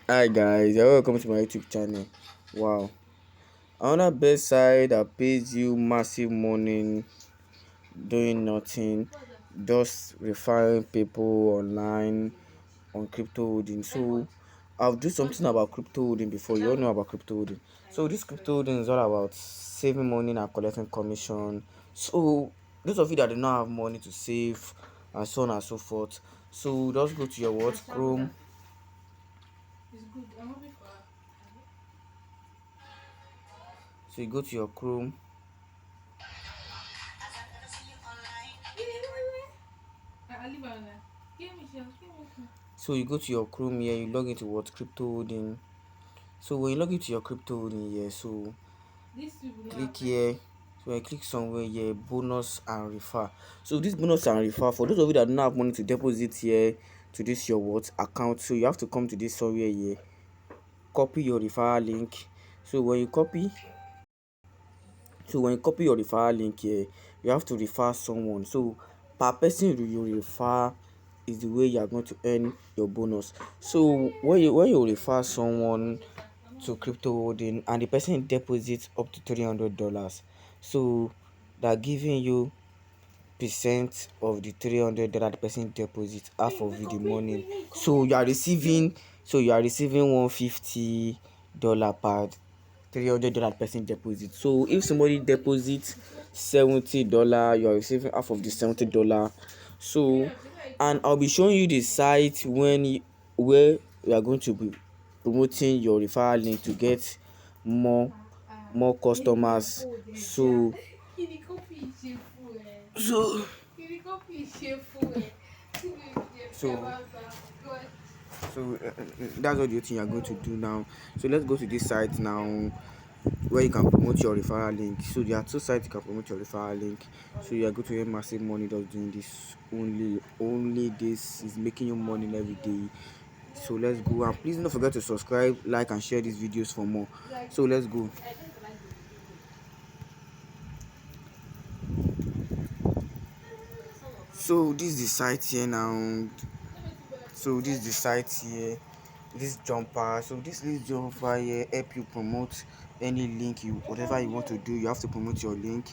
Hi guys, you're welcome to my YouTube channel. Wow, another best site that pays you massive money doing nothing, just referring people online on crypto holding. So I'll do something about crypto holding before. You all know about crypto holding. So this crypto holding is all about saving money and collecting commission. So those of you that do not have money to save and so on and so forth. So just go to your what Chrome. So you go to your Chrome. So you go to your Chrome here, you log into what crypto holding. So when you log into your crypto holding here, so click here. So I click somewhere here, bonus and refer. So this bonus and refer, for those of you that don't have money to deposit here to this your what account, so you have to come to this somewhere here, copy your referral link. So when you copy, your referral link here, you have to refer someone. So per person you refer is the way you are going to earn your bonus. So when you refer someone to crypto holding and the person deposits up to $300, so they're giving you percent of the $300 the person deposits, half of the money. So you are receiving $150 per $300 person deposit. So if somebody deposits $70, you are receiving half of the $70. So, and I'll be showing you the site where you are going to be promoting your referral link to get more customers. So so that's what you think you are going to do now. So let's go to this site now where you can promote your referral link. So there are two sites you can promote your referral link. So you are going to earn massive money just doing this. Only this is making you money every day. So let's go, and please don't forget to subscribe, like and share these videos for more. So let's go. So this is the site here now. So this is the site here, this jumper. So this jumper here help you promote any link, whatever you want to do. You have to promote your link.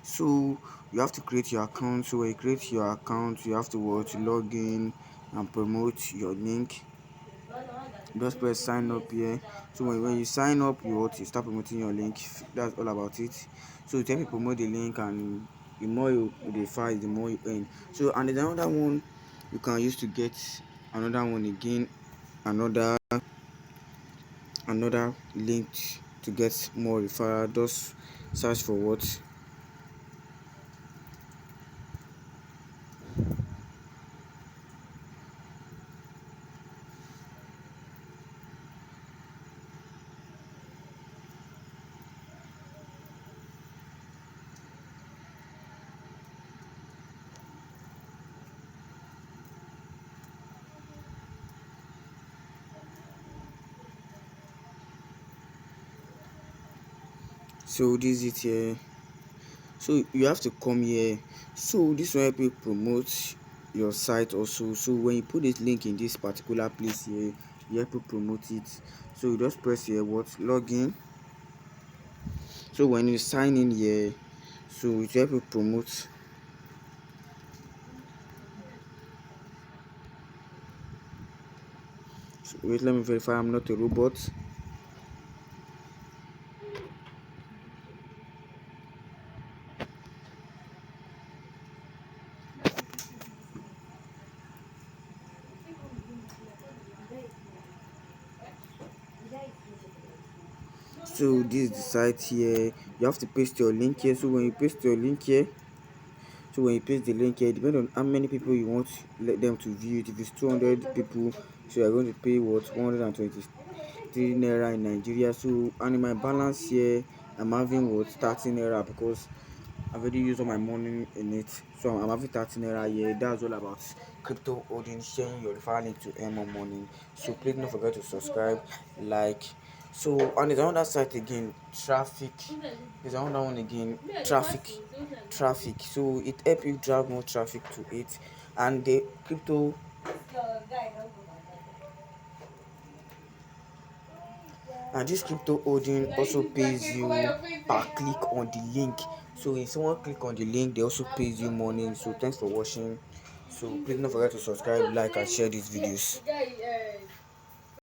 So you have to create your account. So when you create your account, you have to log in and promote your link. Just press sign up here. So when you sign up, you start promoting your link. That's all about it. So you tell me promote the link, and the more you refer, the more you earn. So, and there's another one you can use to get another one again, another link to get more referral. Just search for what. So this is it here. So you have to come here. So this will help you promote your site also. So when you put this link in this particular place here, you have to promote it. So you just press here what login. So when you sign in here, so it will help you promote. So wait, let me verify I'm not a robot. So this is the site here. You have to paste your link here. So when you paste your link here, the link here, depending on how many people you want them to view it. If it's 200 people, so you're going to pay what 123 naira in Nigeria. So, and in my balance here, I'm having what 13 naira because I've already used all my money in it. So I'm having 13 naira here. That's all about crypto holding, sharing your referral link to earn more money. So please don't forget to subscribe, like. So, and there's another site again, traffic. There's another one again, traffic. So it helps you drive more traffic to it. And the crypto And this crypto holding also pays you per click on the link. So if someone click on the link, they also pays you money. So thanks for watching. So please don't forget to subscribe, like, and share these videos.